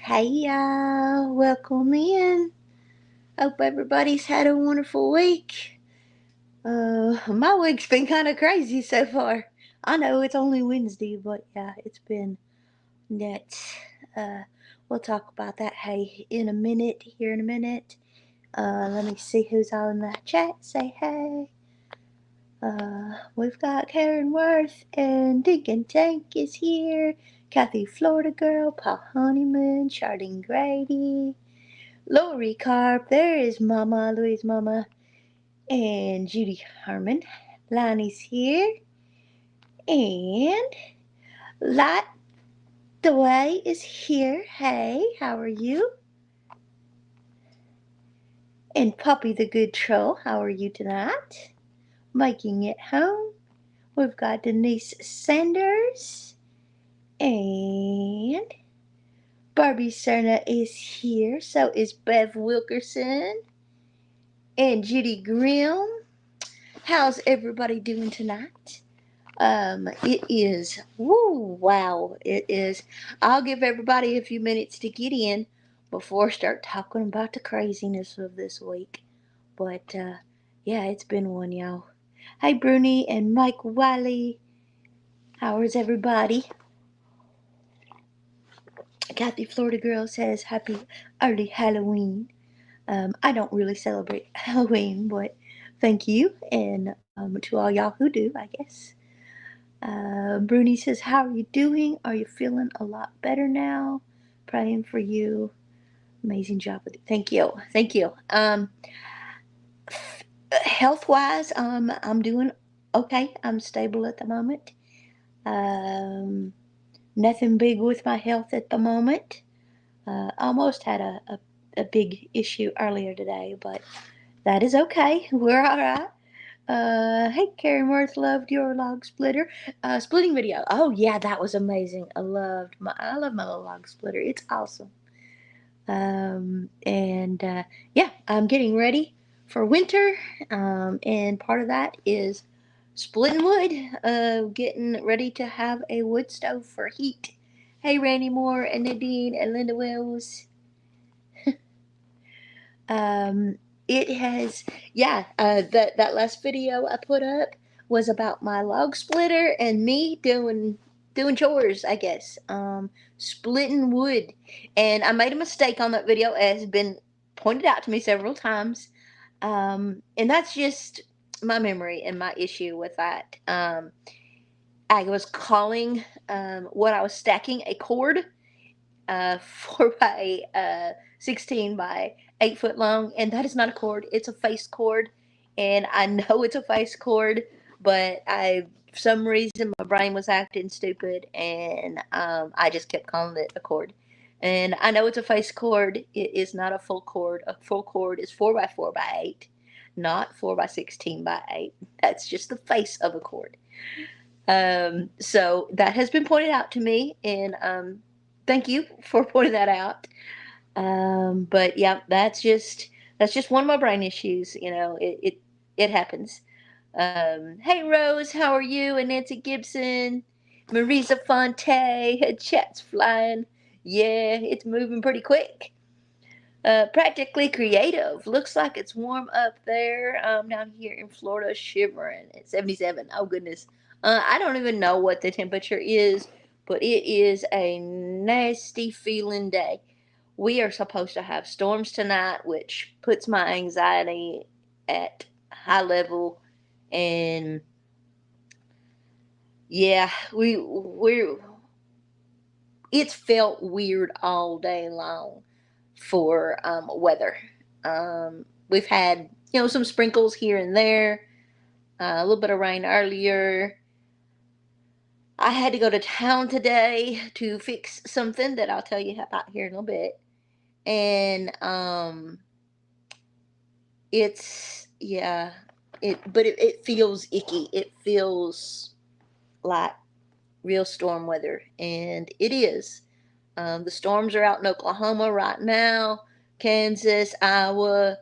Hey y'all, welcome in. Hope everybody's had a wonderful week. My week's been kind of crazy so far. I know it's only Wednesday, but yeah, it's been nuts. Uh, we'll talk about that. Hey, here in a minute. Let me see who's all in the chat. Say hey. We've got Karen Worth and Deacon Tank is here. Kathy Florida Girl, Paul Honeyman, Charding Grady. Lori Carp, there is Mama, Louise Mama, and Judy Harmon. Lonnie's here, and Light the Way is here. Hey, how are you? And Puppy the Good Troll, how are you tonight? Making it home. We've got Denise Sanders, and Barbie Cerna is here. So is Bev Wilkerson, and Judy Grimm. How's everybody doing tonight? It is, woo, wow, it is. I'll give everybody a few minutes to get in before I start talking about the craziness of this week. But, yeah, it's been one, y'all. Hey, Bruni and Mike Wiley. How is everybody? Kathy Florida Girl says, Happy early Halloween. I don't really celebrate Halloween, but thank you. And to all y'all who do, I guess. Bruni says, How are you doing? Are you feeling a lot better now? Praying for you. Amazing job with it. Thank you. Thank you. Health wise, I'm doing okay. I'm stable at the moment. Um, Nothing big with my health at the moment. Almost had a big issue earlier today, but that is okay. We're all right. Hey, Karen Worth, loved your log splitter. Splitting video. Oh yeah, that was amazing. I love my little log splitter. It's awesome. And yeah, I'm getting ready for winter. And part of that is splitting wood. Getting ready to have a wood stove for heat. Hey, Randy Moore and Nadine and Linda Wells. Um, it has, yeah, that last video I put up was about my log splitter and me doing chores, I guess. Splitting wood. And I made a mistake on that video, as has been pointed out to me several times. And that's just my memory and my issue with that. I was calling what I was stacking a cord 4 by 16 by 8 foot long, and that is not a cord, it's a face cord. And I know it's a face cord, but for some reason my brain was acting stupid, and I just kept calling it a cord. And I know it's a face cord, it is not a full cord. A full cord is 4 by 4 by 8, not 4 by 16 by 8. That's just the face of a cord. So that has been pointed out to me, and thank you for pointing that out. But yeah, that's just one of my brain issues. It happens. Hey Rose, how are you? And Nancy Gibson, Marisa Fonte, chat's flying. Yeah, it's moving pretty quick. Practically creative. Looks like it's warm up there. Down here in Florida, shivering at 77. Oh goodness. I don't even know what the temperature is, but it is a nasty feeling day. We are supposed to have storms tonight, which puts my anxiety at high level. And yeah, we're it's felt weird all day long for weather. We've had, some sprinkles here and there, a little bit of rain earlier. I had to go to town today to fix something that I'll tell you about here in a little bit. And yeah, it feels icky. It feels like real storm weather, and it is. The storms are out in Oklahoma right now, Kansas, Iowa,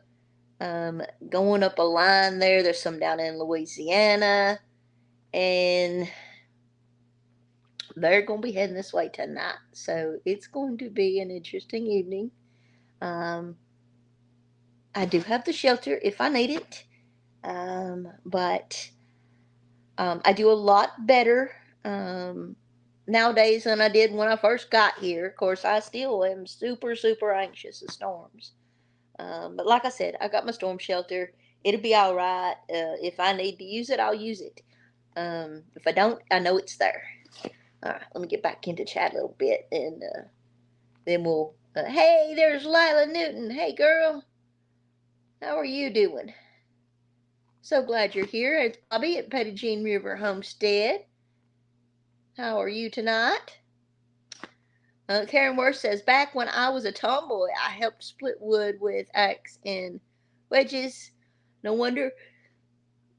going up a line there. There's some down in Louisiana, and they're going to be heading this way tonight. So it's going to be an interesting evening. Um, I do have the shelter if I need it. But I do a lot better nowadays than I did when I first got here. Of course, I still am super, super anxious of storms. But like I said, I got my storm shelter. It'll be all right. If I need to use it, I'll use it. If I don't, I know it's there. All right, let me get back into chat a little bit, and then we'll. Hey, there's Lila Newton. Hey, girl, how are you doing? So glad you're here. It's Bobby at Petit Jean River Homestead. How are you tonight? Karen Worth says, back when I was a tomboy, I helped split wood with axe and wedges. No wonder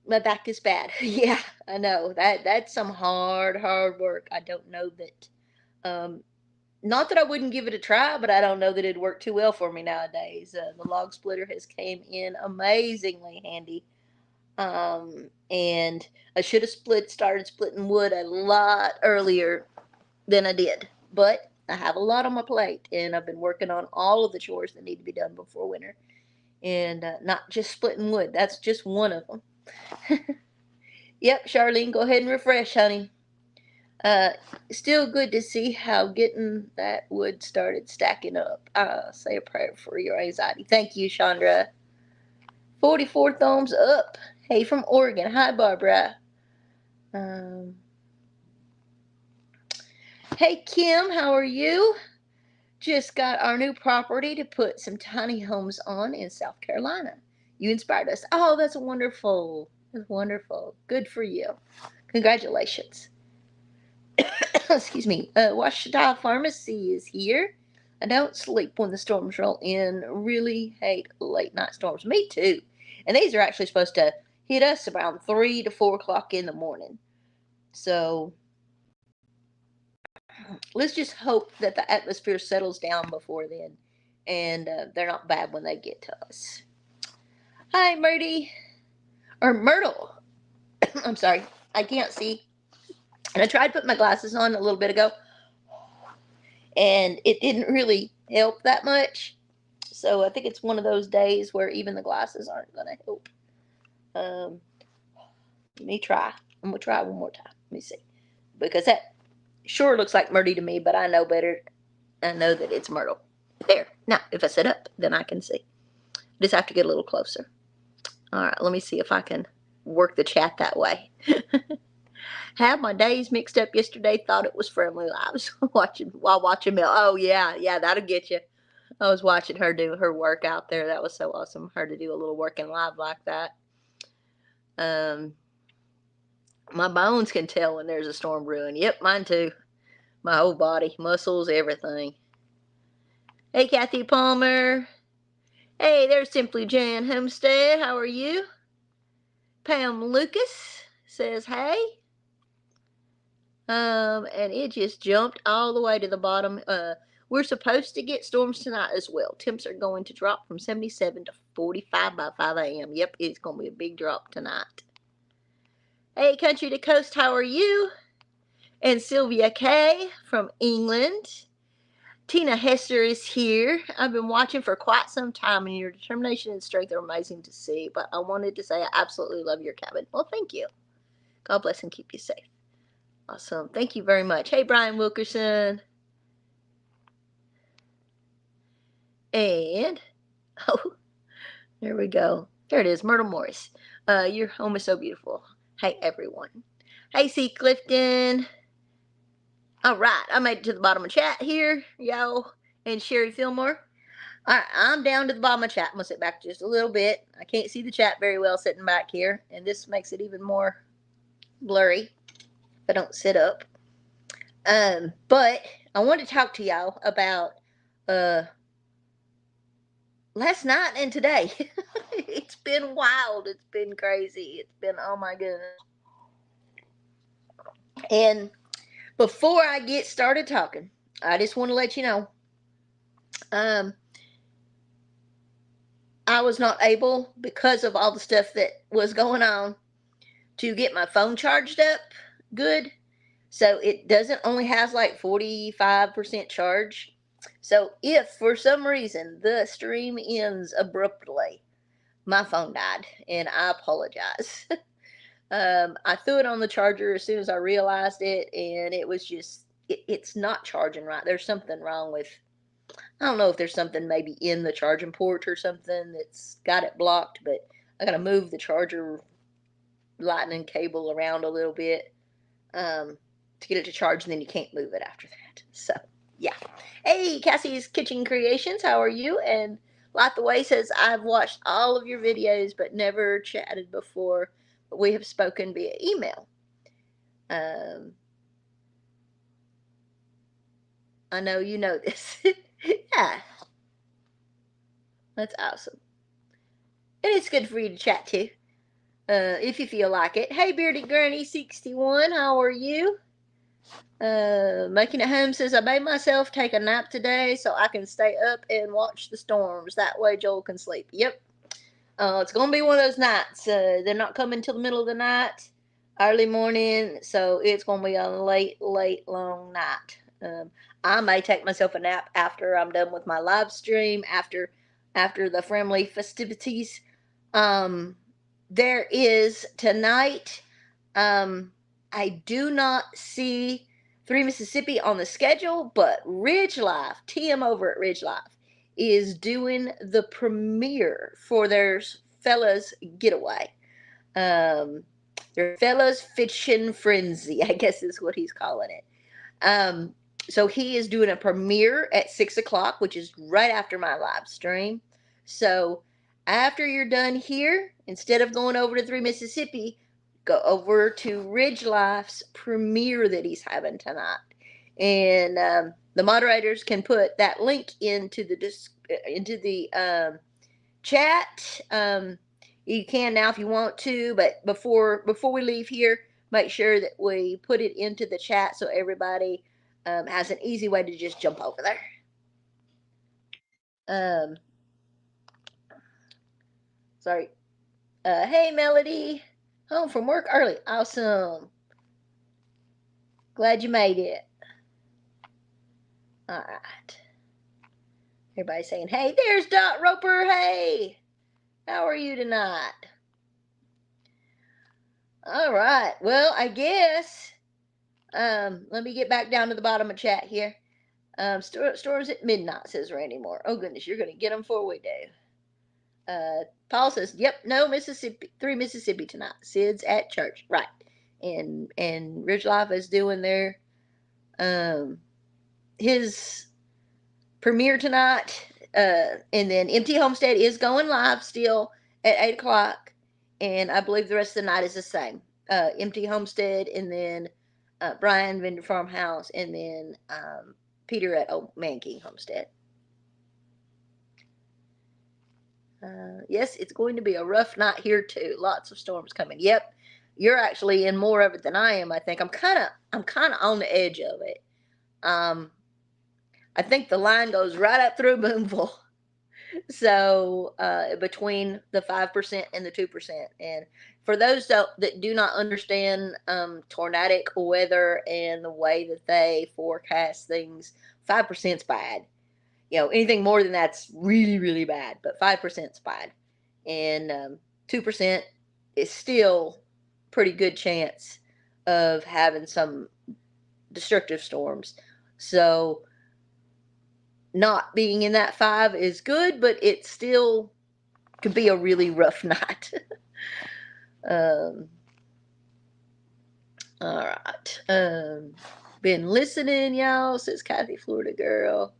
my back is bad. Yeah, I know. That's some hard work. I don't know that. Not that I wouldn't give it a try, but I don't know that it'd work too well for me nowadays. The log splitter has came in amazingly handy. And I should have started splitting wood a lot earlier than I did. But I have a lot on my plate, and I've been working on all of the chores that need to be done before winter, and not just splitting wood. That's just one of them. Yep, Charlene, go ahead and refresh, honey. Uh, Still good to see how getting that wood started stacking up. Say a prayer for your anxiety. Thank you, Chandra. 44 thumbs up. Hey, from Oregon. Hi, Barbara. Um, hey, Kim, how are you? Just got our new property to put some tiny homes on in South Carolina. You inspired us. Oh, that's wonderful. That's wonderful. Good for you. Congratulations. Excuse me. Washita Pharmacy is here. I don't sleep when the storms roll in. Really hate late night storms. Me too. And these are actually supposed to hit us around 3 to 4 o'clock in the morning. So let's just hope that the atmosphere settles down before then, and they're not bad when they get to us. Hi, Myrtle. I'm sorry, I can't see. And I tried putting my glasses on a little bit ago, and it didn't really help that much. So I think it's one of those days where even the glasses aren't going to help. Let me try. I'm going to try one more time. Let me see. Because that sure looks like Murdy to me, but I know better. I know that it's Myrtle. There. Now, if I sit up, then I can see. Just have to get a little closer. All right, let me see if I can work the chat that way. Had my days mixed up yesterday. Thought it was Friendly Lives while watching Mel. Oh yeah, that'll get you. I was watching her do her work out there. That was so awesome. Her to do a little working live like that. My bones can tell when there's a storm brewing. Yep, mine too. My whole body, muscles, everything. Hey, Kathy Palmer. Hey, there's Simply Jan Homestead. How are you? Pam Lucas says, hey. And it just jumped all the way to the bottom. We're supposed to get storms tonight as well. Temps are going to drop from 77 to 45 by 5 a.m. Yep, it's going to be a big drop tonight. Hey, Country to Coast, how are you? And Sylvia K from England. Tina Hester is here. I've been watching for quite some time, and your determination and strength are amazing to see. But I wanted to say I absolutely love your cabin. Well, thank you. God bless and keep you safe. Awesome. Thank you very much. Hey, Brian Wilkerson. And, oh, there we go. There it is, Myrtle Morris. Your home is so beautiful. Hey, everyone. Hey, C. Clifton. All right, I made it to the bottom of chat here, y'all. And Sherry Fillmore. All right, I'm down to the bottom of chat. I'm going to sit back just a little bit. I can't see the chat very well sitting back here, and this makes it even more blurry if I don't sit up. But I want to talk to y'all about last night and today. It's been wild. It's been crazy. It's been, oh my goodness. And before I get started talking, I just want to let you know, I was not able, because of all the stuff that was going on, to get my phone charged up good. So it doesn't only has like 45% charge. So if for some reason the stream ends abruptly, my phone died, and I apologize. I threw it on the charger as soon as I realized it, and it was just it's not charging right. There's something wrong with. I don't know if there's something maybe in the charging port or something that's got it blocked, but I gotta move the charger lightning cable around a little bit um, to get it to charge, and then you can't move it after that. So yeah. Hey, Cassie's Kitchen Creations, how are you? And Light the Way says, I've watched all of your videos but never chatted before, but we have spoken via email. Um, I know you know this. Yeah, that's awesome. And it's good for you to chat too, if you feel like it. Hey, Bearded Granny 61, how are you? Making it home says, I made myself take a nap today so I can stay up and watch the storms. That way Joel can sleep. Yep. It's going to be one of those nights. They're not coming till the middle of the night, early morning. So it's going to be a late, late, long night. I may take myself a nap after I'm done with my live stream, after the family festivities. Um, there is tonight. I do not see Three Mississippi on the schedule, but Ridge Life, TM over at Ridge Life, is doing the premiere for their fellas getaway. Um, their fellas fiction frenzy, I guess is what he's calling it. So he is doing a premiere at 6 o'clock, which is right after my live stream. So after you're done here, instead of going over to Three Mississippi, go over to Ridge Life's premiere that he's having tonight. And the moderators can put that link into the chat. You can now if you want to, but before we leave here, make sure that we put it into the chat so everybody has an easy way to just jump over there. Um, sorry. Hey, Melody. Home from work early. Awesome. Glad you made it. All right. Everybody's saying, hey, there's Dot Roper. Hey, how are you tonight? All right. Well, I guess let me get back down to the bottom of chat here. Storms at midnight, says Randy Moore. Oh, goodness, you're going to get them before we do. Paul says, yep, no Mississippi, 3 Mississippi tonight. Sid's at church. Right. And Rich Life is doing their, his premiere tonight. And then Empty Homestead is going live still at 8 o'clock. And I believe the rest of the night is the same. Empty Homestead, and then Brian Vendor Farmhouse, and then Peter at Old Man King Homestead. Yes, it's going to be a rough night here too. Lots of storms coming. Yep, you're actually in more of it than I am. I think I'm kind of on the edge of it. I think the line goes right up through Boonville. So between the 5% and the 2%. And for those that do not understand tornadic weather and the way that they forecast things, 5% is bad. Anything more than that's really, really bad, but 5% is bad. And 2% is still pretty good chance of having some destructive storms. So not being in that 5 is good, but it still could be a really rough night. All right. Been listening, y'all, says Kathy, Florida girl.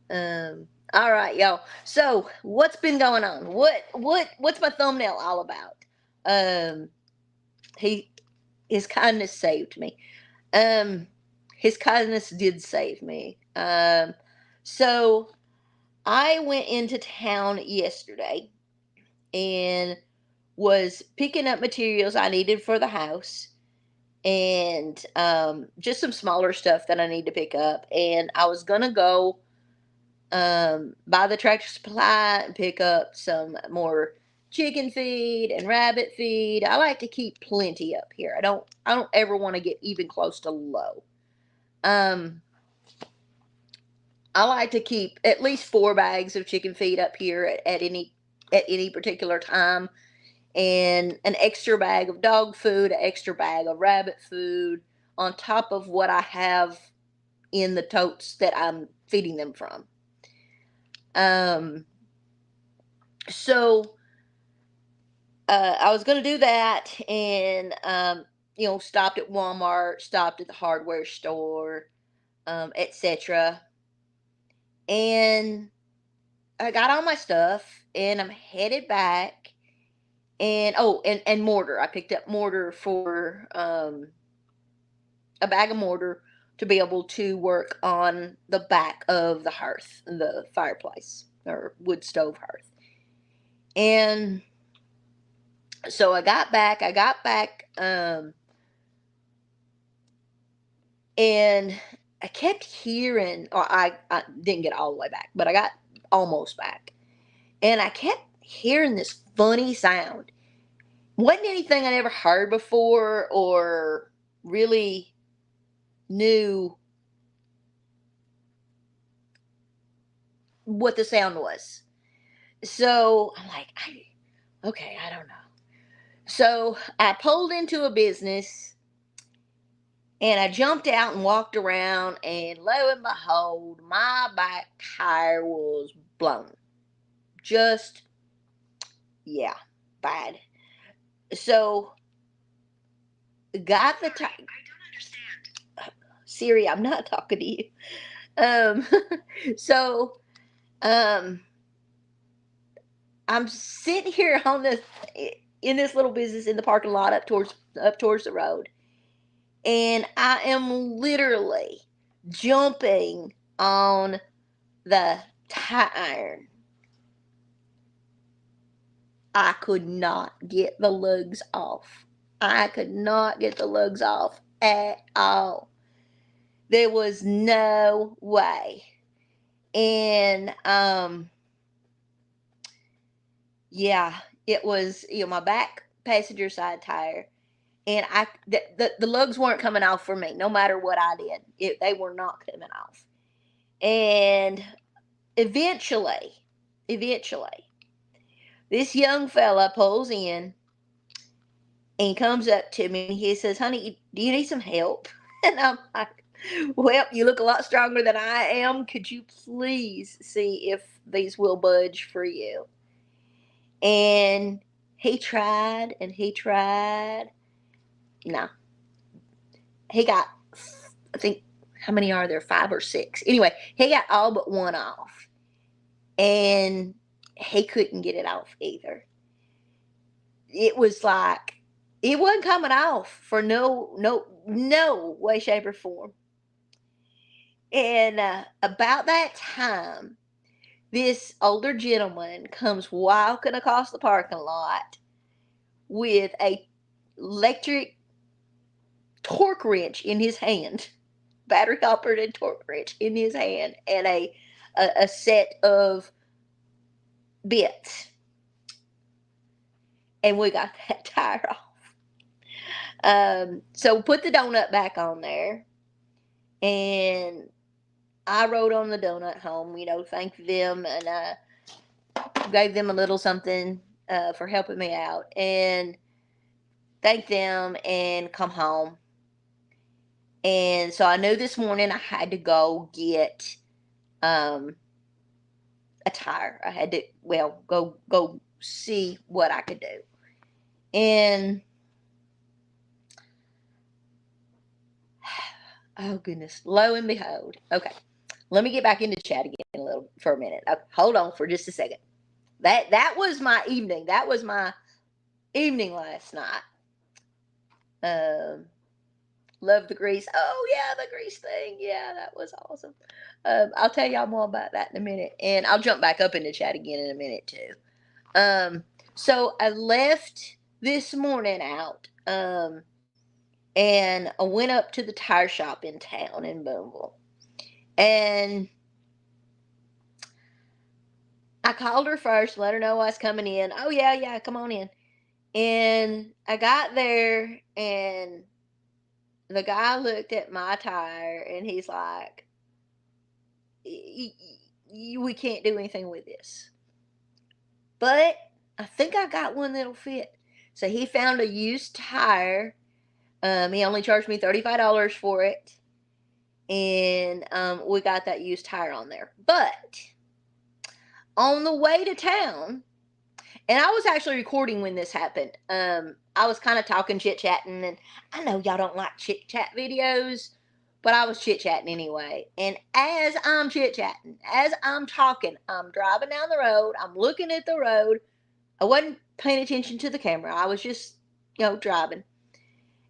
All right, y'all. So what's been going on? What's my thumbnail all about? His kindness saved me. His kindness did save me. So I went into town yesterday and was picking up materials I needed for the house, and just some smaller stuff that I need to pick up. And I was gonna go buy the Tractor Supply and pick up some more chicken feed and rabbit feed. I like to keep plenty up here. I don't ever want to get even close to low. Um, I like to keep at least 4 bags of chicken feed up here at any particular time, and an extra bag of dog food, an extra bag of rabbit food on top of what I have in the totes that I'm feeding them from. Um, so I was going to do that, and stopped at Walmart, stopped at the hardware store, etc. And I got all my stuff, and I'm headed back. And and mortar. I picked up mortar for a bag of mortar to be able to work on the back of the hearth, the fireplace or wood stove hearth. And so I got back, and I kept hearing, or I didn't get all the way back, but I got almost back. And I kept hearing this funny sound. Wasn't anything I'd ever heard before or really knew what the sound was. So I'm like, okay, I don't know. So I pulled into a business, and I jumped out and walked around, and lo and behold, my back tire was blown. Just, yeah, bad. So got the tire. I don't understand. Siri, I'm not talking to you. Um, so um, I'm sitting here in this little business in the parking lot up towards the road, and I am literally jumping on the tire iron. I could not get the lugs off. I could not get the lugs off at all. There was no way. And yeah, it was my back passenger side tire, and the lugs weren't coming off for me no matter what I did. They were not coming off. And eventually, this young fella pulls in and comes up to me, and he says, "Honey, do you need some help?" And I'm like, "Well, you look a lot stronger than I am. Could you please see if these will budge for you?" And he tried and he tried. No, he got, I think, how many are there? 5 or 6. Anyway, he got all but one off, and he couldn't get it off either. It was like it wasn't coming off for no way, shape, or form. And about that time, this older gentleman comes walking across the parking lot with a electric torque wrench in his hand, battery operated torque wrench in his hand, and a set of bits. And we got that tire off. So put the donut back on there, and I rode on the donut home. Thanked them, and gave them a little something for helping me out, and thanked them, and come home. And so I knew this morning I had to go get um, a tire. I had to, well, go see what I could do. And oh goodness, lo and behold. Okay, let me get back into chat again for a minute. Hold on for just a second. That was my evening. That was my evening last night. Um, love the grease. Oh yeah, the grease thing. Yeah, that was awesome. I'll tell y'all more about that in a minute, and I'll jump back up into chat again in a minute too. So I left this morning out, and I went up to the tire shop in town in Boonville, and I called her first, let her know I was coming in. Oh yeah, yeah, come on in. And I got there and the guy looked at my tire and he's like, We can't do anything with this. But I think I got one that'll fit." So he found a used tire. He only charged me $35 for it. And we got that used tire on there. But on the way to town, and I was actually recording when this happened. I was kind of talking, chit chatting, and I know y'all don't like chit chat videos, but I was chit chatting anyway. And as I'm chit chatting, as I'm talking, I'm driving down the road, I'm looking at the road. I wasn't paying attention to the camera. I was just, driving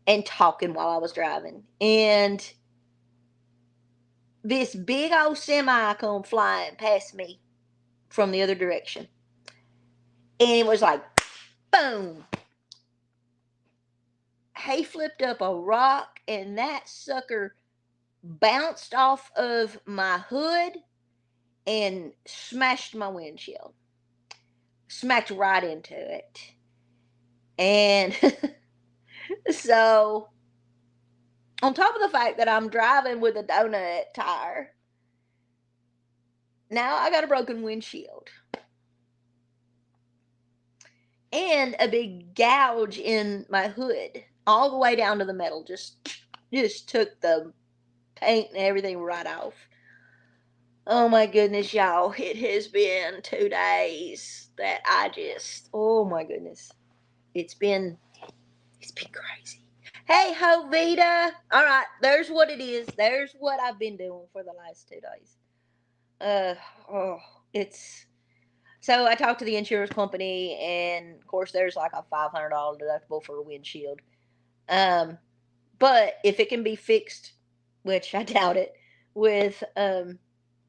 and talking while I was driving. And this big old semi come flying past me from the other direction. And it was like, boom. He flipped up a rock and that sucker bounced off of my hood and smashed my windshield. Smacked right into it. And so, on top of the fact that I'm driving with a donut tire, now I got a broken windshield and a big gouge in my hood, all the way down to the metal. Just took the paint and everything right off. Oh my goodness, y'all. It has been 2 days that oh my goodness. It's been, it's been crazy. Hey, Hovita. All right, there's what it is. There's what I've been doing for the last 2 days. Uh, oh, it's, so I talked to the insurance company, and of course, there's like a $500 deductible for a windshield. Um, but if it can be fixed, which I doubt it, with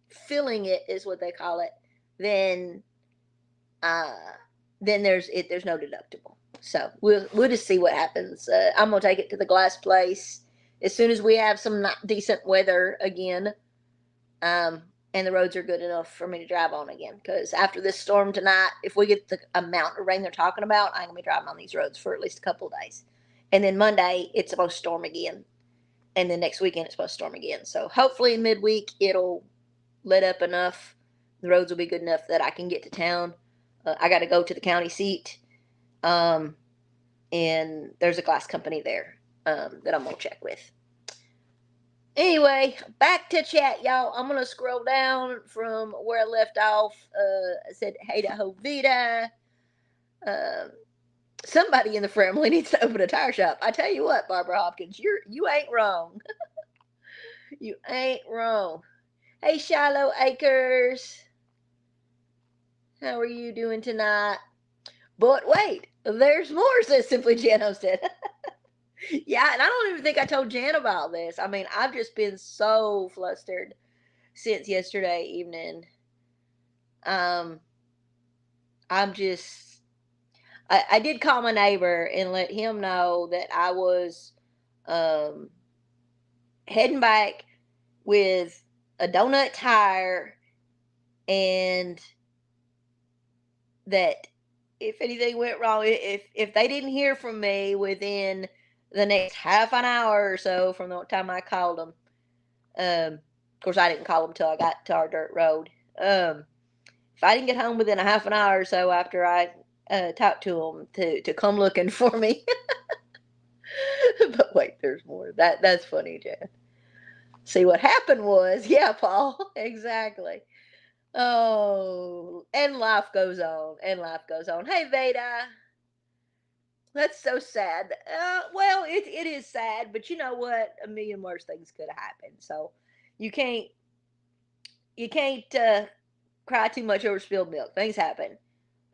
filling it is what they call it, then uh there's no deductible. So we'll just see what happens. I'm gonna take it to the glass place as soon as we have some decent weather again, and the roads are good enough for me to drive on again. Because after this storm tonight, if we get the amount of rain they're talking about, I'm gonna be driving on these roads for at least a couple of days. And then Monday it's supposed to storm again, and then next weekend it's supposed to storm again. So hopefully midweek it'll let up enough. The roads will be good enough that I can get to town. I got to go to the county seat, um, and there's a glass company there that I'm gonna check with. Anyway, back to chat, y'all. I'm gonna scroll down from where I left off. I said, "Hey to Hovita." Uh, Somebody in the family needs to open a tire shop. I tell you what, Barbara Hopkins, you ain't wrong. You ain't wrong. Hey, Shiloh Acres. How are you doing tonight? But wait, there's more, says Simply Jan Hosted. Yeah, and I don't even think I told Jan about this. I mean, I've just been so flustered since yesterday evening. Um, I'm just, I did call my neighbor and let him know that I was um, heading back with a donut tire, and that if anything went wrong, if they didn't hear from me within the next half an hour or so from the time I called them, of course I didn't call them till I got to our dirt road. If I didn't get home within a half an hour or so after I talked to them to come looking for me. But wait, there's more. That's funny, Jan. See, what happened was, yeah, Paul, exactly. Oh, and life goes on, and life goes on. Hey, Veda, that's so sad. Well, it is sad, but you know what? A million worse things could have happened. So you can't you can't cry too much over spilled milk. Things happen.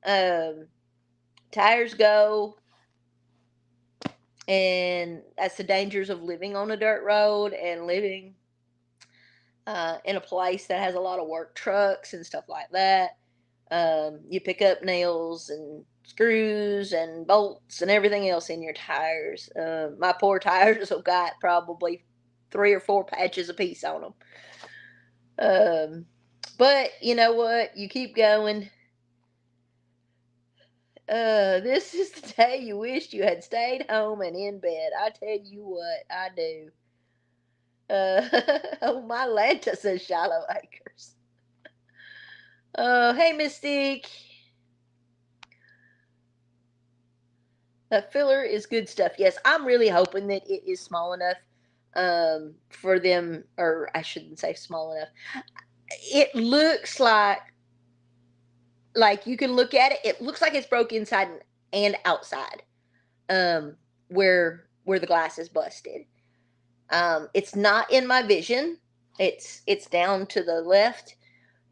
Um, Tires go, and that's the dangers of living on a dirt road and living in a place that has a lot of work trucks and stuff like that. You pick up nails and screws and bolts and everything else in your tires. My poor tires have got probably 3 or 4 patches apiece on them. But you know what? You keep going. This is the day you wished you had stayed home and in bed. I tell you what, I do. Oh, my Lanta says Shallow Acres. Oh, hey, Mystique. Filler is good stuff. Yes, I'm really hoping that it is small enough for them, or I shouldn't say small enough. It looks like you can look at it. It looks like it's broke inside and outside. Where the glass is busted. It's not in my vision. It's down to the left.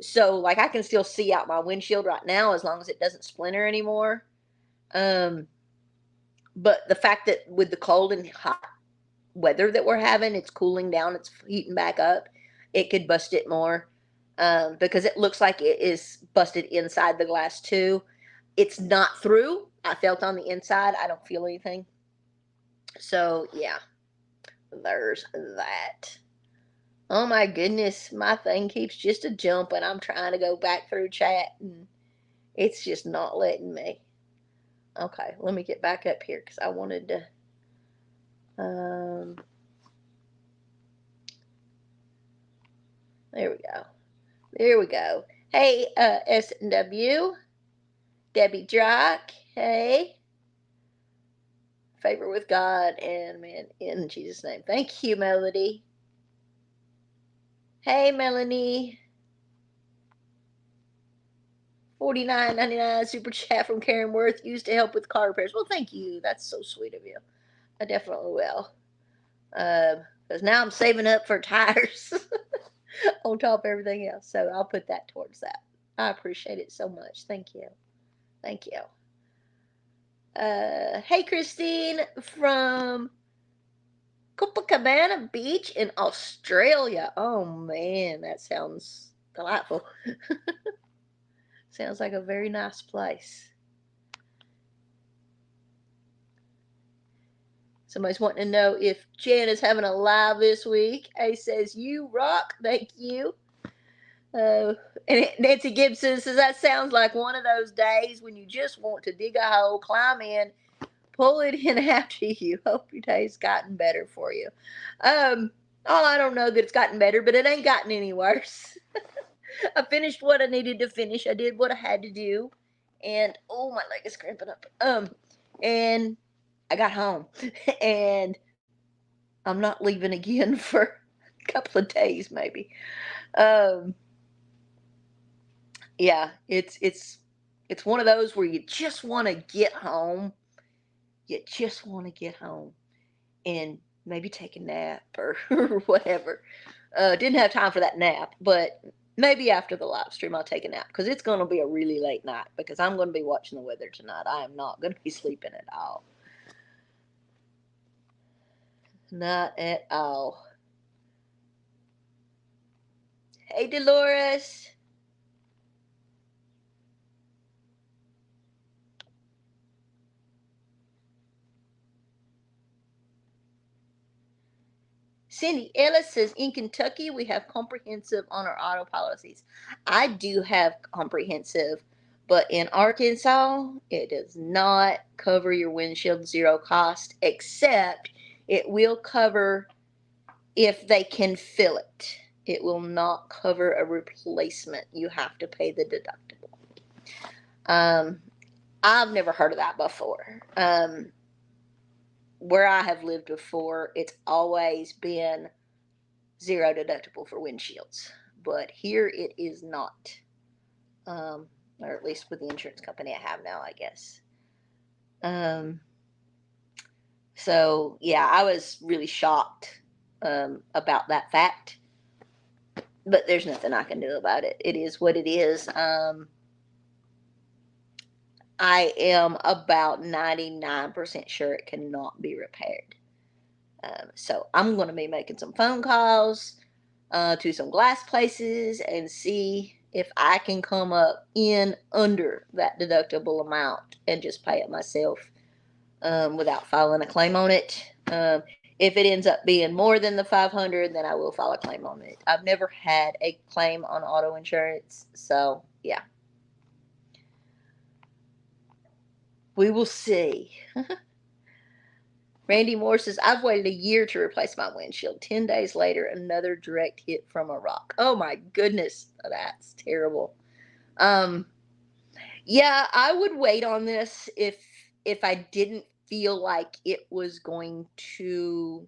So like I can still see out my windshield right now as long as it doesn't splinter anymore. Um, but the fact that with the cold and hot weather that we're having, it's cooling down, it's heating back up, it could bust it more. Because it looks like it is busted inside the glass too. It's not through. I felt on the inside. I don't feel anything. So yeah, there's that. Oh my goodness, my thing keeps just a jumping. I'm trying to go back through chat and it's just not letting me. Okay, let me get back up here because I wanted to. Um, there we go. There we go. Hey, S&W, Debbie Drock. Hey, favor with God and man in Jesus' name. Thank you, Melody. Hey, Melanie. 49.99 super chat from Karen Worth used to help with car repairs. Well, thank you. That's so sweet of you. I definitely will. Because now I'm saving up for tires on top of everything else. So I'll put that towards that. I appreciate it so much. Thank you. Thank you. Hey, Christine from Copacabana Beach in Australia. Oh, man, that sounds delightful. Sounds like a very nice place. Somebody's wanting to know if Jan is having a live this week. A says, you rock. Thank you. And Nancy Gibson says, that sounds like one of those days when you just want to dig a hole, climb in, pull it in after you. Hope your day's gotten better for you. I don't know that it's gotten better, but it ain't gotten any worse. I finished what I needed to finish. I did what I had to do. And oh, my leg is cramping up. And I got home. And I'm not leaving again for a couple of days, maybe. Um, yeah, it's one of those where you just want to get home. You just want to get home and maybe take a nap or, or whatever. Didn't have time for that nap, but maybe after the live stream I'll take a nap because it's going to be a really late night because I'm going to be watching the weather tonight. I am not going to be sleeping at all. Not at all. Hey, Dolores. Cindy Ellis says, in Kentucky, we have comprehensive on our auto policies. I do have comprehensive, but in Arkansas, it does not cover your windshield zero cost, except it will cover if they can fill it. It will not cover a replacement. You have to pay the deductible. I've never heard of that before. Where I have lived before, it's always been zero deductible for windshields, but here it is not. Or at least with the insurance company I have now, I guess. So yeah, I was really shocked about that fact, but there's nothing I can do about it. It is what it is. I am about 99% sure it cannot be repaired. So I'm going to be making some phone calls to some glass places and see if I can come up in under that deductible amount and just pay it myself without filing a claim on it. If it ends up being more than the 500, then I will file a claim on it. I've never had a claim on auto insurance, so yeah. We will see. Randy Moore says, I've waited a year to replace my windshield. 10 days later, another direct hit from a rock. Oh my goodness. That's terrible. Yeah, I would wait on this if I didn't feel like it was going to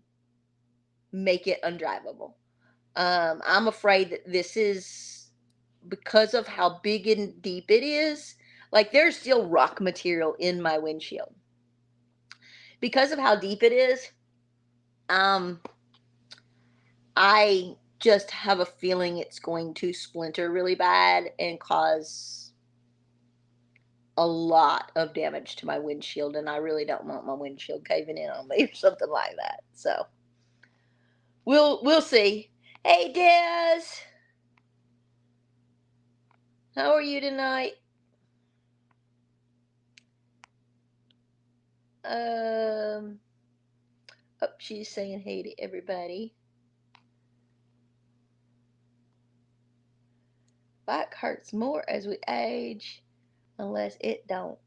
make it undrivable. I'm afraid that this is because of how big and deep it is. Like there's still rock material in my windshield. Because of how deep it is, um, I just have a feeling it's going to splinter really bad and cause a lot of damage to my windshield, and I really don't want my windshield caving in on me or something like that. So we'll see. Hey Des, how are you tonight? Um, oh, she's saying hey to everybody. Back hurts more as we age, unless it don't.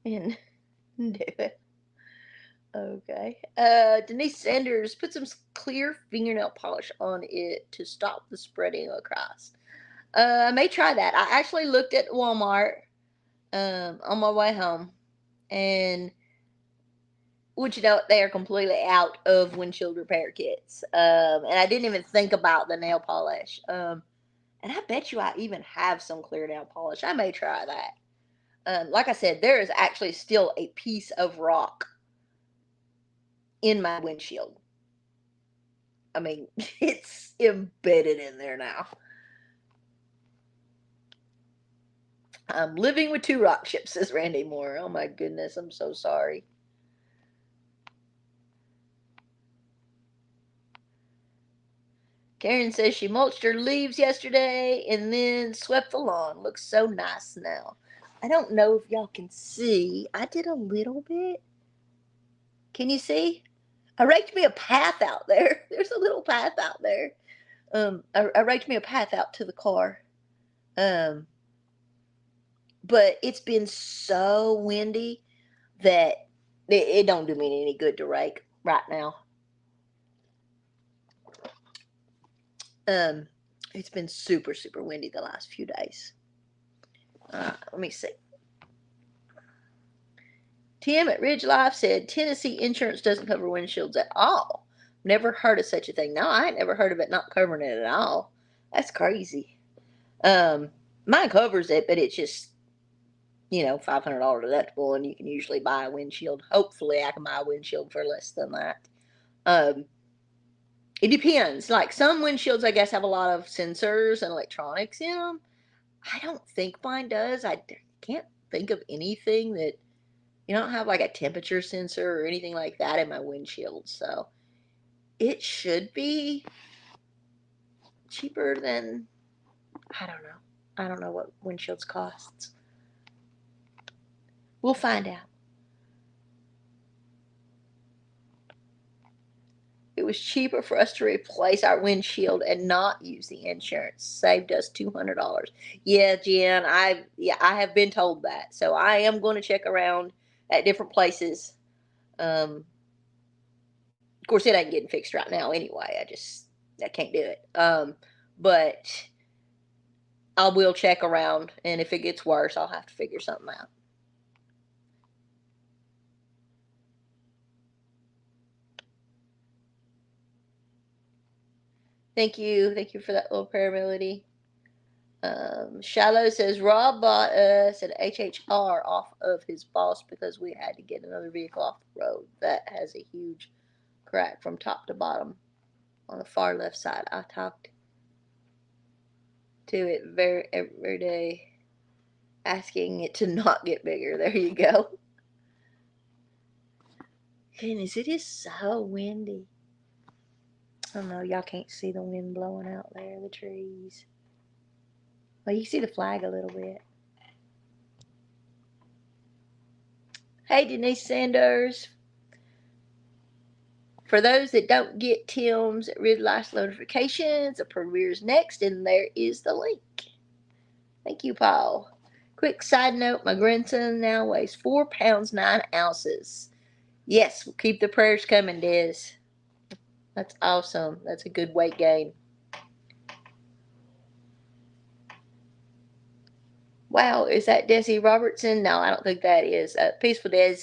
And do it. Okay. Denise Sanders, put some clear fingernail polish on it to stop the spreading across. I may try that. I actually looked at Walmart on my way home, and which they are completely out of windshield repair kits. And I didn't even think about the nail polish. And I bet you I even have some clear nail polish. I may try that. Like I said, there is actually still a piece of rock in my windshield. I mean, it's embedded in there now. I'm living with two rock chips, says Randy Moore. Oh my goodness, I'm so sorry. Karen says she mulched her leaves yesterday and then swept the lawn. Looks so nice now. I don't know if y'all can see. I did a little bit. Can you see? I raked me a path out there. There's a little path out there. I raked me a path out to the car. But it's been so windy that it don't do me any good to rake right now. It's been super, super windy the last few days. Let me see. Tim at Ridge Life said Tennessee insurance doesn't cover windshields at all. Never heard of such a thing. No, I ain't never heard of it not covering it at all. That's crazy. Mine covers it, but it's just $500 deductible, and you can usually buy a windshield. Hopefully, I can buy a windshield for less than that. It depends. Like some windshields, I guess, have a lot of sensors and electronics in them. I don't think mine does. I can't think of anything that don't have like a temperature sensor or anything like that in my windshield. So it should be cheaper than, I don't know. I don't know what windshields costs. We'll find out. It was cheaper for us to replace our windshield and not use the insurance. Saved us $200. Yeah, Jen, I have been told that. So I am going to check around at different places. Of course, it ain't getting fixed right now anyway. I can't do it. But I will check around, and if it gets worse, I'll have to figure something out. Thank you for that little prayer, Melody. Shallow says Rob bought us an HHR off of his boss because we had to get another vehicle off the road that has a huge crack from top to bottom on the far left side. I talked to it every day, asking it to not get bigger. There you go. Goodness, it is so windy. I don't know, y'all can't see the wind blowing out there, the trees. Well, you can see the flag a little bit. Hey, Denise Sanders. For those that don't get Tim's Rid Life notifications, a premiere's next, and there is the link. Thank you, Paul. Quick side note, my grandson now weighs 4 pounds 9 ounces. Yes, we'll keep the prayers coming, Des. That's awesome. That's a good weight gain. Wow, is that Desi Robertson? No, I don't think that is. Peaceful Des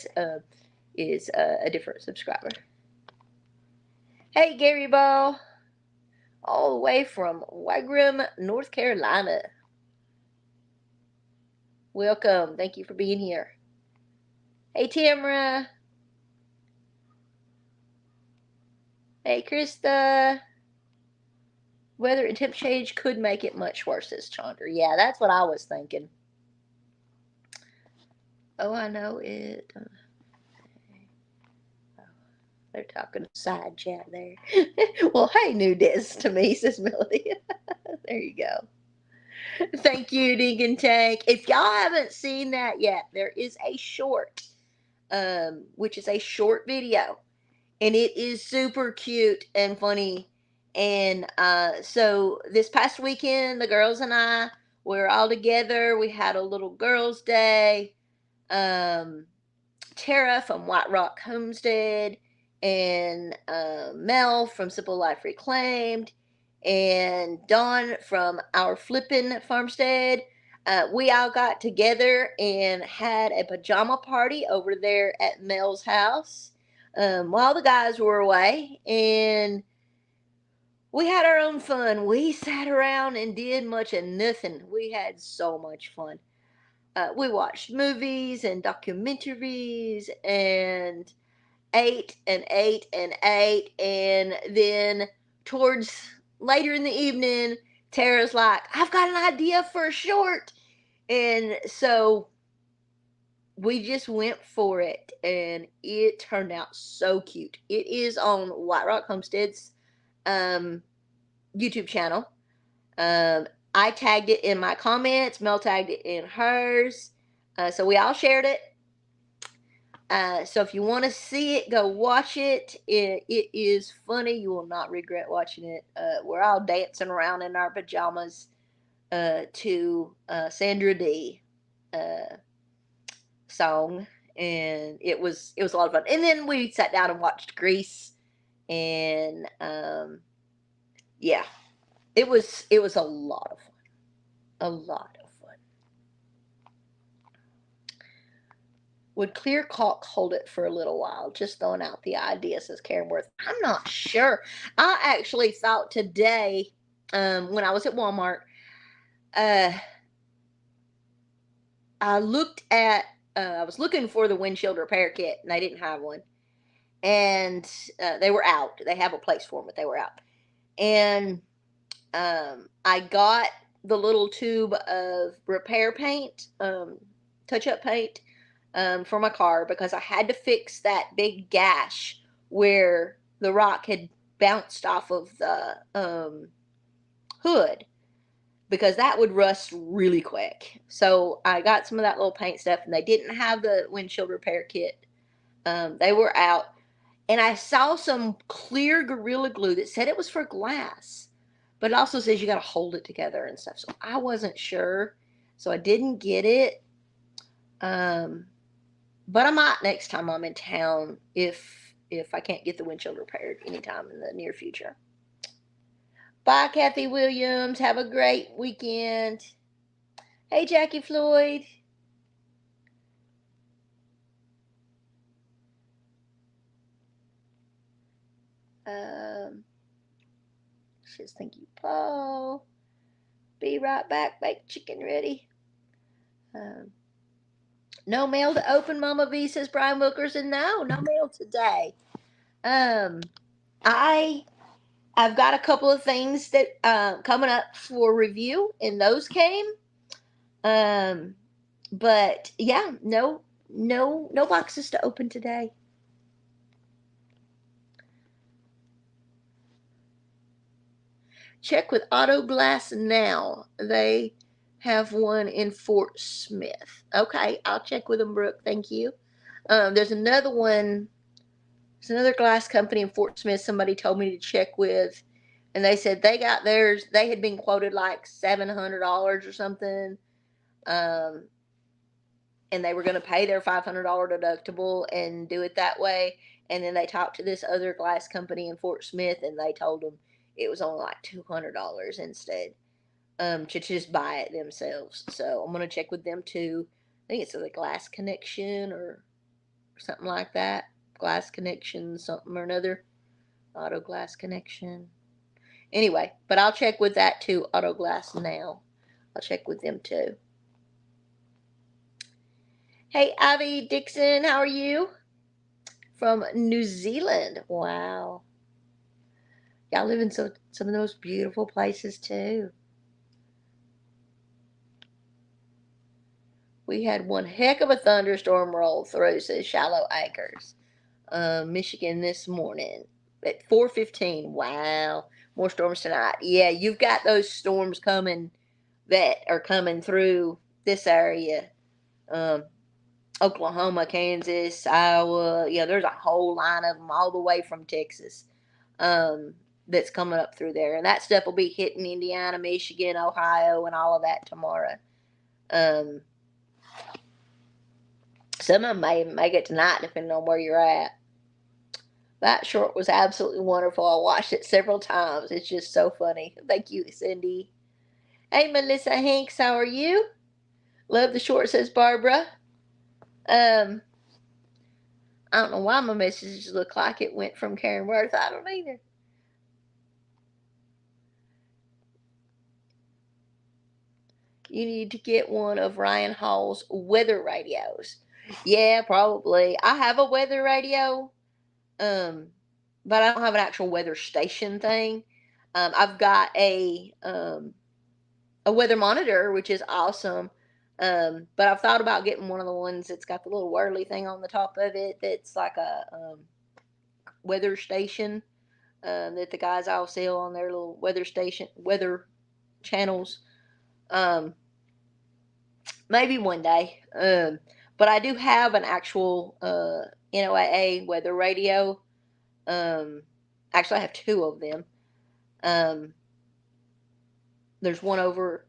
is a different subscriber. Hey, Gary Ball. All the way from Wagram, North Carolina. Welcome. Thank you for being here. Hey, Tamara. Hey, Krista. Weather and temp change could make it much worse, says Chandra. Yeah, that's what I was thinking. Oh, I know it. They're talking side chat there. Well, hey, new Des to me, says Melody. There you go. Thank you, Deacon Tank. If y'all haven't seen that yet, there is a short, which is a short video, and it is super cute and funny. And so this past weekend, the girls and I were all together. We had a little girls' day. Tara from White Rock Homestead, and Mel from Simple Life Reclaimed, and Dawn from Our Flippin' Farmstead. We all got together and had a pajama party over there at Mel's house while the guys were away, and we had our own fun. We sat around and did much of nothing. We had so much fun. We watched movies and documentaries and ate and ate and ate. And then towards later in the evening, Tara's like, I've got an idea for a short. And so we just went for it, and it turned out so cute. It is on White Rock Homestead's YouTube channel. I tagged it in my comments. Mel tagged it in hers. So we all shared it. So if you want to see it, go watch it. It is funny. You will not regret watching it. We're all dancing around in our pajamas to Sandra Dee song, and it was a lot of fun. And then we sat down and watched Grease, and yeah, it was a lot of fun. A lot of fun. Would clear caulk hold it for a little while? Just throwing out the idea, says Karen Worth. I'm not sure. I actually thought today, when I was at Walmart, I looked at, I was looking for the windshield repair kit, and they didn't have one. And they were out. They have a place for them, but they were out. And I got the little tube of repair paint, touch-up paint, for my car, because I had to fix that big gash where the rock had bounced off of the hood, because that would rust really quick. So I got some of that little paint stuff, and they didn't have the windshield repair kit. They were out, and I saw some clear Gorilla Glue that said it was for glass, but it also says you got to hold it together and stuff. So I wasn't sure, so I didn't get it. But I might next time I'm in town if I can't get the windshield repaired anytime in the near future. Bye, Kathy Williams. Have a great weekend. Hey, Jackie Floyd. Says thank you, Paul. Be right back. Baked chicken ready. No mail to open, Mama V, says Brian Wilkerson. No mail today. I've got a couple of things that coming up for review, and those came. But yeah, no boxes to open today. Check with Auto Glass now. They have one in Fort Smith. Okay, I'll check with them, Brooke. Thank you. There's another one. There's another glass company in Fort Smith somebody told me to check with, and they said they got theirs. They had been quoted like $700 or something. and they were going to pay their $500 deductible and do it that way. And then they talked to this other glass company in Fort Smith, and they told them it was only like $200 instead, to just buy it themselves. So I'm going to check with them too. I think it's the Glass Connection or something like that. Glass Connection, something or another. Auto Glass Connection. Anyway, but I'll check with that too, Auto Glass Now. I'll check with them too. Hey, Ivy Dixon, how are you? From New Zealand. Wow. Y'all live in some of those beautiful places too. We had one heck of a thunderstorm roll through, says Shallow Acres, Michigan this morning at 4:15. Wow. More storms tonight. Yeah, you've got those storms coming that are coming through this area. Oklahoma, Kansas, Iowa. Yeah, there's a whole line of them all the way from Texas, that's coming up through there. And that stuff will be hitting Indiana, Michigan, Ohio, and all of that tomorrow. Um, some of them may make it tonight, depending on where you're at. That short was absolutely wonderful. I watched it several times. It's just so funny. Thank you, Cindy. Hey, Melissa Hanks, how are you? Love the short, says Barbara. I don't know why my messages look like it went from Karen Worth. I don't either. You need to get one of Ryan Hall's weather radios. Yeah, probably. I have a weather radio, but I don't have an actual weather station thing. I've got a weather monitor, which is awesome. But I've thought about getting one of the ones that's got the little whirly thing on the top of it. That's like a weather station, that the guys all sell on their little weather channels. Um, Maybe one day. But I do have an actual NOAA weather radio. Um, Actually, I have two of them. Um, there's one over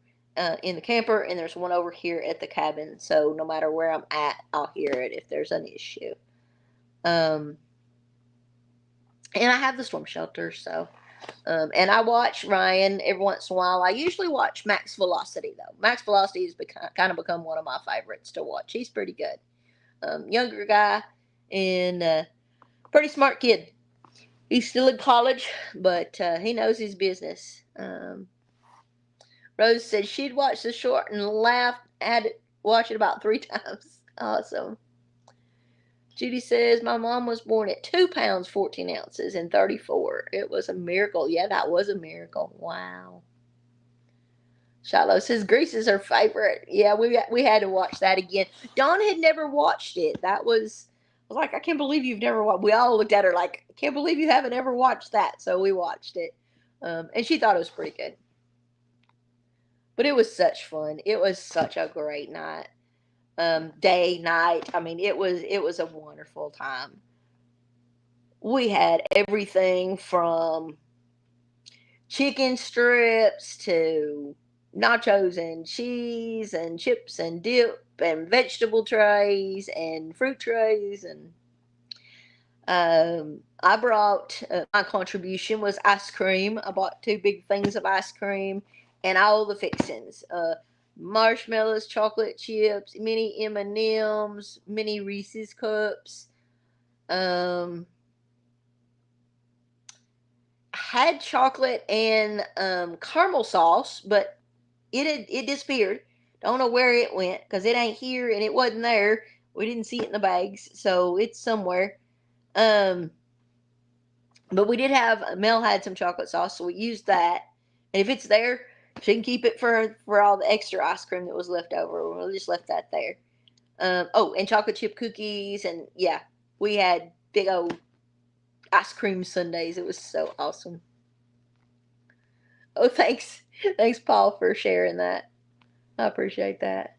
in the camper, and there's one over here at the cabin. So no matter where I'm at, I'll hear it if there's an issue. And I have the storm shelter, so. And I watch Ryan every once in a while. I usually watch Max Velocity, though. Max Velocity has kind of become one of my favorites to watch. He's pretty good. Younger guy and pretty smart kid. He's still in college, but he knows his business. Rose said she'd watch the short and laugh, had to watch it about 3 times. Awesome. Judy says, my mom was born at 2 pounds, 14 ounces and 34. It was a miracle. Yeah, that was a miracle. Wow. Shiloh says, Grease is her favorite. Yeah, we had to watch that again. Dawn had never watched it. That was like, I can't believe you've never watched. We all looked at her like, I can't believe you haven't ever watched that. So we watched it. And she thought it was pretty good. But it was such fun. It was such a great night. Day, night. I mean, it was a wonderful time. We had everything from chicken strips to nachos and cheese and chips and dip and vegetable trays and fruit trays. And I brought, my contribution was ice cream. I bought 2 big things of ice cream and all the fixings. Marshmallows, chocolate chips, mini M&Ms, mini Reese's cups. Had chocolate and caramel sauce, but it disappeared. Don't know where it went because it ain't here and it wasn't there. We didn't see it in the bags, so it's somewhere. Um, but we did have Mel had some chocolate sauce, so we used that. And if it's there, she can keep it for all the extra ice cream that was left over. We'll just left that there. Oh, and chocolate chip cookies, and yeah, we had big old ice cream sundaes. It was so awesome. Oh, thanks, Paul, for sharing that. I appreciate that.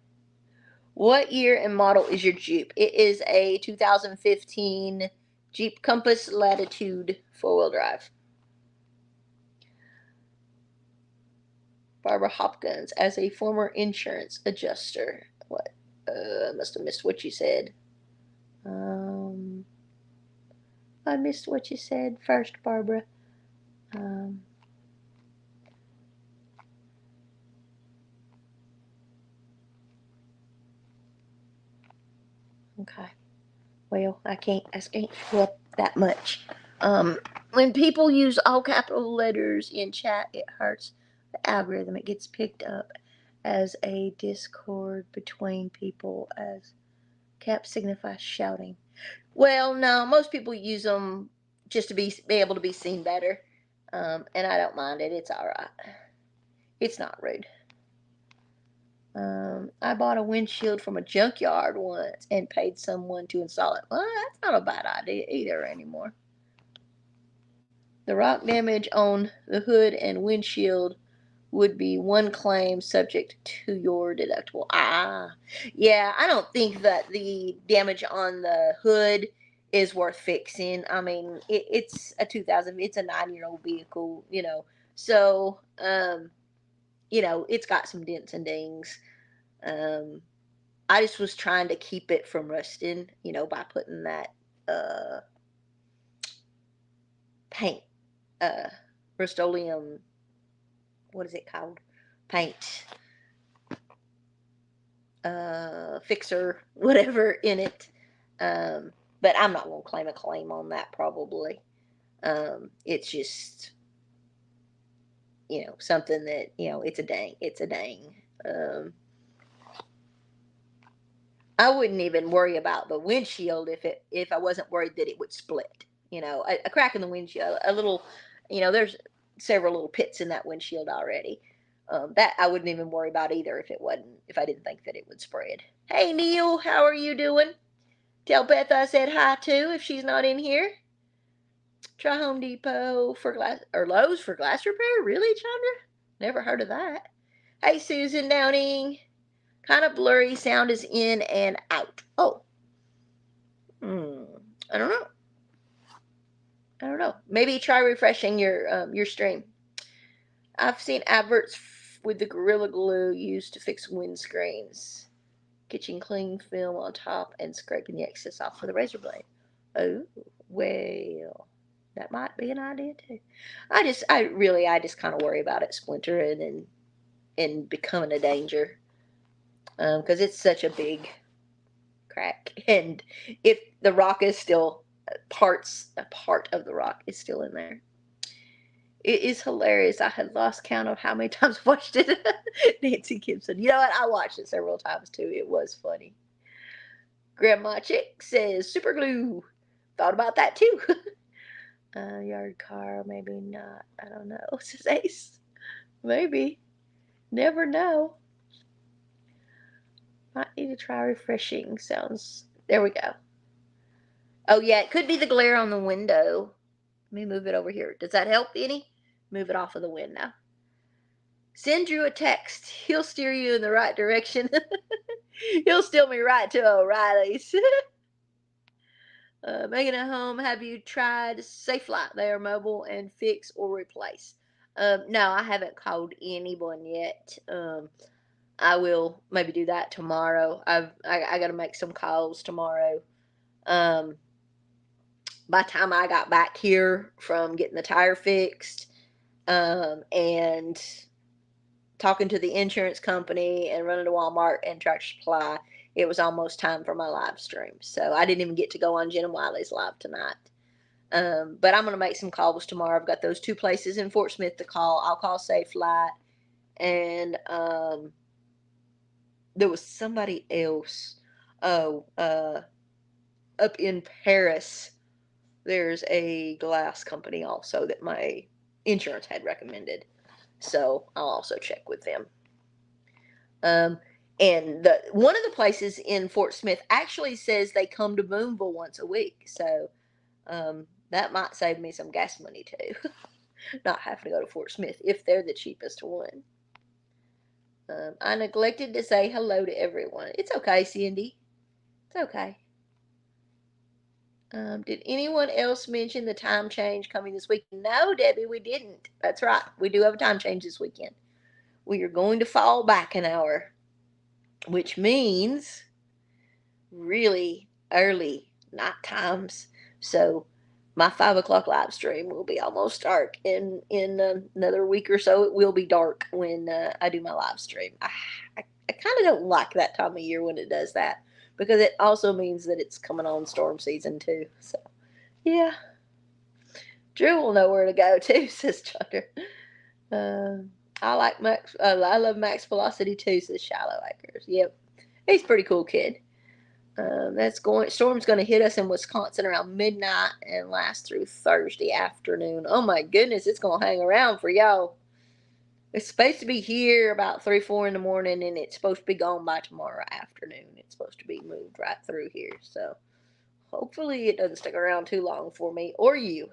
What year and model is your Jeep? It is a 2015 Jeep Compass Latitude 4-wheel drive. Barbara Hopkins, as a former insurance adjuster. What? I must have missed what you said. I missed what you said first, Barbara. Um, okay. Well, I can't pull up that much. Um, when people use all capital letters in chat, it hurts the algorithm. It gets picked up as a discord between people, as cap signifies shouting. Well, no, most people use them just to be able to be seen better. And I don't mind it. It's all right. It's not rude. I bought a windshield from a junkyard once and paid someone to install it. Well, that's not a bad idea either anymore. The rock damage on the hood and windshield would be one claim subject to your deductible. Yeah, I don't think that the damage on the hood is worth fixing. I mean, it's a 2000, it's a 9-year-old vehicle, so, it's got some dents and dings. Um, I just was trying to keep it from rusting, by putting that uh, paint, uh, Rust-Oleum, what is it called? Paint fixer, whatever in it. But I'm not going to claim a claim on that probably. It's just, something that, it's a dang. I wouldn't even worry about the windshield if I wasn't worried that it would split. A crack in the windshield, a little, there's several little pits in that windshield already. That I wouldn't even worry about either if I didn't think that it would spread. Hey Neil, how are you doing? Tell Beth I said hi too if she's not in here. Try Home Depot for glass or Lowe's for glass repair. Really, Chandra? Never heard of that. Hey Susan Downing. Kind of blurry. Sound is in and out. Oh. I don't know. I don't know. Maybe try refreshing your stream. I've seen adverts with the Gorilla Glue used to fix windscreens. Kitchen cling film on top and scraping the excess off with a razor blade. Oh, well, that might be an idea too. I just kind of worry about it splintering and becoming a danger. Because it's such a big crack, and if the rock is still a part of the rock is still in there. It is hilarious. I had lost count of how many times I watched it. Nancy Gibson. You know what? I watched it several times too. It was funny. Grandma Chick says super glue. Thought about that too. Yard car, maybe not. I don't know. Says Ace. Maybe. Never know. Might need to try refreshing. Sounds. There we go. Oh yeah, it could be the glare on the window. Let me move it over here. Does that help any? Move it off of the window. Send Drew a text. He'll steer you in the right direction. He'll steer me right to O'Reilly's. Making it home, have you tried SafeLight? They are mobile and fix or replace. No, I haven't called anyone yet. I will maybe do that tomorrow. I got to make some calls tomorrow. By the time I got back here from getting the tire fixed, and talking to the insurance company and running to Walmart and Tractor Supply, it was almost time for my live stream. So I didn't even get to go on Jen and Wiley's live tonight. But I'm going to make some calls tomorrow. I've got those 2 places in Fort Smith to call. I'll call SafeLight. And there was somebody else. Up in Paris, there's a glass company also that my insurance had recommended. So I'll also check with them. And one of the places in Fort Smith actually says they come to Boonville once a week. So that might save me some gas money too. Not having to go to Fort Smith if they're the cheapest one. I neglected to say hello to everyone. It's okay, Cindy. It's okay. Did anyone else mention the time change coming this weekend? No, Debbie, we didn't. That's right. We do have a time change this weekend. We are going to fall back an hour, which means really early night times. So my 5 o'clock live stream will be almost dark. In another week or so, it will be dark when I do my live stream. I kind of don't like that time of year when it does that because it also means that it's coming on storm season too. So yeah, Drew will know where to go too, says Chunder. I like Max. I love Max Velocity too, says Shallow Acres. Yep, he's a pretty cool kid. Storm's going to hit us in Wisconsin around midnight and last through Thursday afternoon. Oh my goodness, it's going to hang around for y'all. It's supposed to be here about 3, 4 in the morning, and it's supposed to be gone by tomorrow afternoon. It's supposed to be moved right through here. So hopefully it doesn't stick around too long for me or you.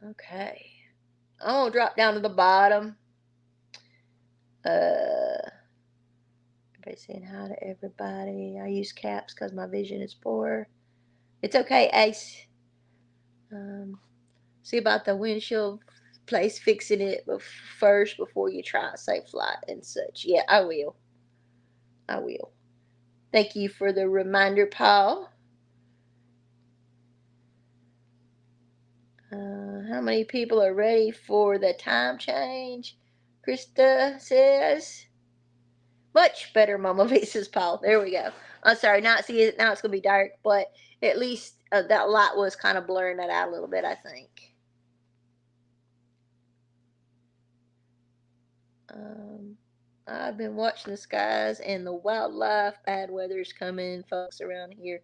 Okay. I'm going to drop down to the bottom. Everybody saying hi to everybody. I use caps because my vision is poor. It's okay, Ace. See about the windshield place fixing it first before you try a safe flight and such. Yeah, I will. I will. Thank you for the reminder, Paul. How many people are ready for the time change? Krista says. Much better, Mama V, says Paul. There we go. I'm sorry, now it's going to be dark, but at least that light was kind of blurring that out a little bit, I think. I've been watching the skies and the wildlife. Bad weather's coming. Folks around here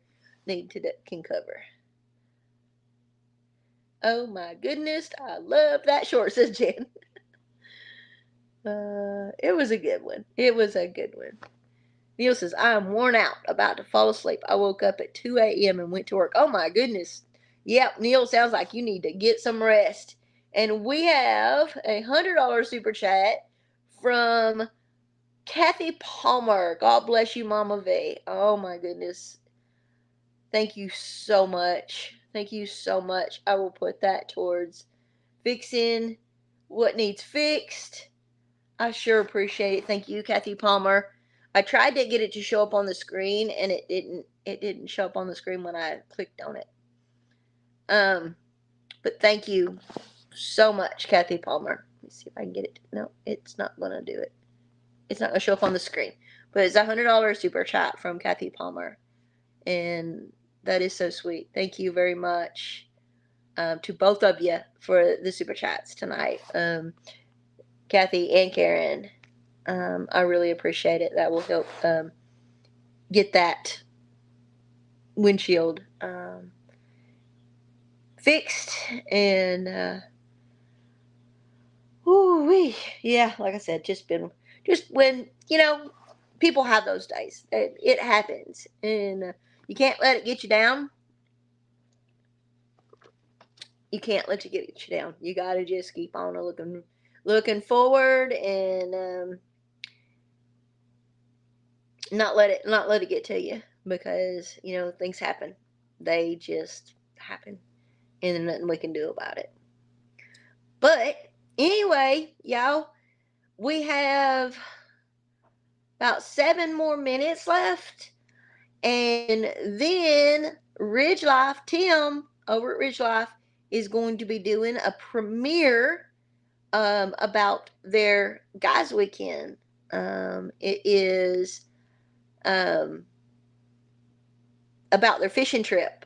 need to can cover. Oh my goodness, I love that short, says Jen. It was a good one. It was a good one. Neil says, I am worn out, about to fall asleep. I woke up at 2 a.m. and went to work. Oh my goodness. Yep, Neil, sounds like you need to get some rest. And we have a $100 super chat from Kathy Palmer. God bless you, Mama V. Oh my goodness. Thank you so much. Thank you so much. I will put that towards fixing what needs fixed. I sure appreciate it. Thank you, Kathy Palmer. I tried to get it to show up on the screen and it didn't show up on the screen when I clicked on it. But thank you so much, Kathy Palmer. Let me see if I can get it. No, it's not gonna do it. It's not gonna show up on the screen. But it's $100 super chat from Kathy Palmer. And that is so sweet. Thank you very much to both of you for the super chats tonight. Kathy and Karen. I really appreciate it. That will help get that windshield fixed. And yeah, like I said, just when people have those days. It happens, and you can't let it get you down. You can't let it get you down. You got to just keep on looking forward, and not let it get to you, because things happen. They just happen, and there's nothing we can do about it. But anyway, y'all, we have about 7 more minutes left, and then Ridge Life, Tim over at Ridge Life, is going to be doing a premiere about their guys weekend. It is about their fishing trip.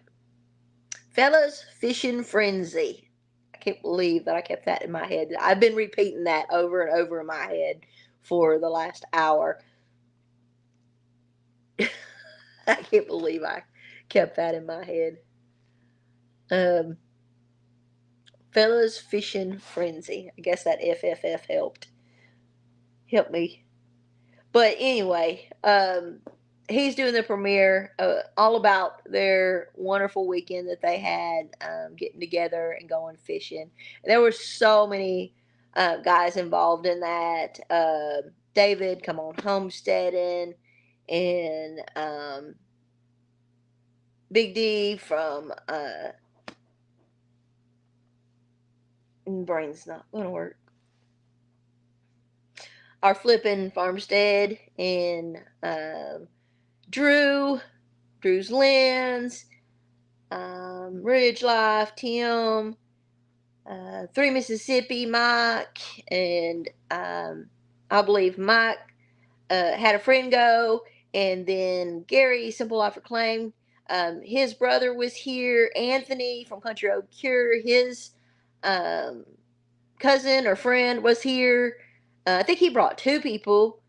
Fellas Fishing Frenzy. I can't believe that I kept that in my head. I've been repeating that over and over in my head for the last hour. I can't believe I kept that in my head. Fellas Fishing Frenzy. I guess that FFF helped me. But anyway, he's doing the premiere, all about their wonderful weekend that they had, getting together and going fishing. And there were so many guys involved in that. David, come on, homesteading, and Big D from brain's not gonna work. our flipping farmstead, and Drew's Lens, Ridge Life, Tim, Three Mississippi, Mike, and I believe Mike had a friend go, and then Gary, Simple Life Reclaimed. His brother was here, Anthony from Country Road Cure. His um, cousin or friend was here. I think he brought two people,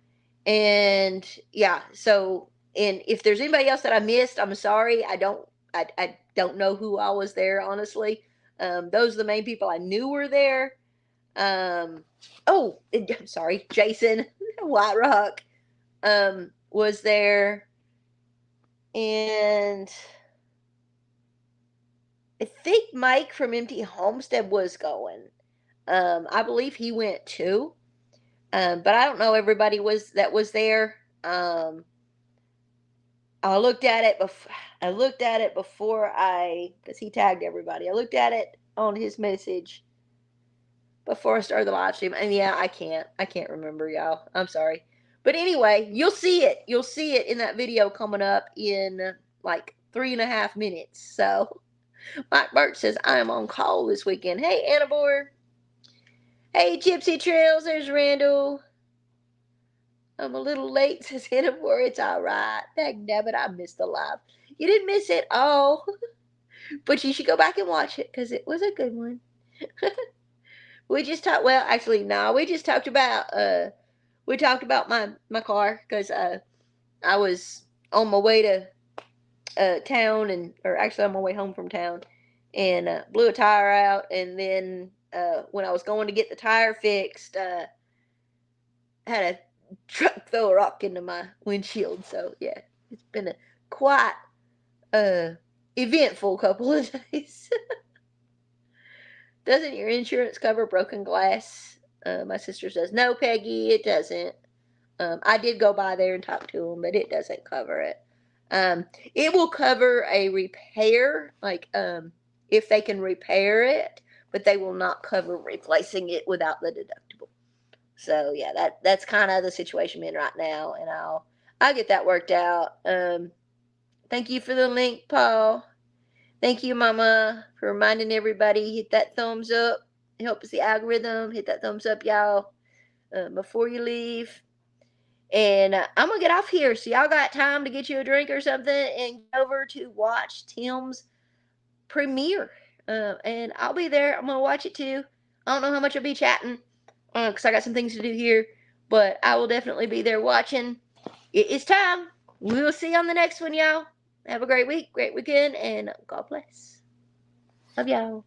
and yeah. So, and if there's anybody else that I missed, I'm sorry. I don't know who all was there, honestly. Those are the main people I knew were there. Um, oh, I'm sorry, Jason White Rock was there, and I think Mike from Empty Homestead was going. I believe he went too. But I don't know everybody was there. I looked at it before. I looked at it before because he tagged everybody. I looked at it on his message before I started the live stream, and yeah, I can't remember, y'all. I'm sorry, but anyway, you'll see it. You'll see it in that video coming up in like 3.5 minutes. So Mike Birch says I am on call this weekend. Hey, Annabore. Hey, Gypsy Trails. There's Randall. I'm a little late, says Annabore. It's all right. Dagnabbit, I missed the live. You didn't miss it. Oh, but you should go back and watch it because it was a good one. We just talked. Well, actually, no. We just talked about. We talked about my car because I was on my way to town, or actually on my way home from town, and blew a tire out. And then when I was going to get the tire fixed, had a truck throw a rock into my windshield. So yeah, it's been a quite eventful couple of days. Doesn't your insurance cover broken glass? My sister says no, Peggy, it doesn't. I did go by there and talk to them, but it doesn't cover it. It will cover a repair, like if they can repair it, but they will not cover replacing it without the deductible. So yeah, that's kind of the situation I'm in right now, and I'll get that worked out. Thank you for the link, Paul. Thank you, Mama, for reminding everybody. Hit that thumbs up. It helps the algorithm. Hit that thumbs up, y'all, before you leave. And I'm gonna get off here. So y'all got time to get you a drink or something and get over to watch Tim's premiere. And I'll be there. I'm gonna watch it too. I don't know how much I'll be chatting because I got some things to do here, but I will definitely be there watching. It is time. We will see you on the next one, y'all. Have a great week, great weekend, and God bless. Love y'all.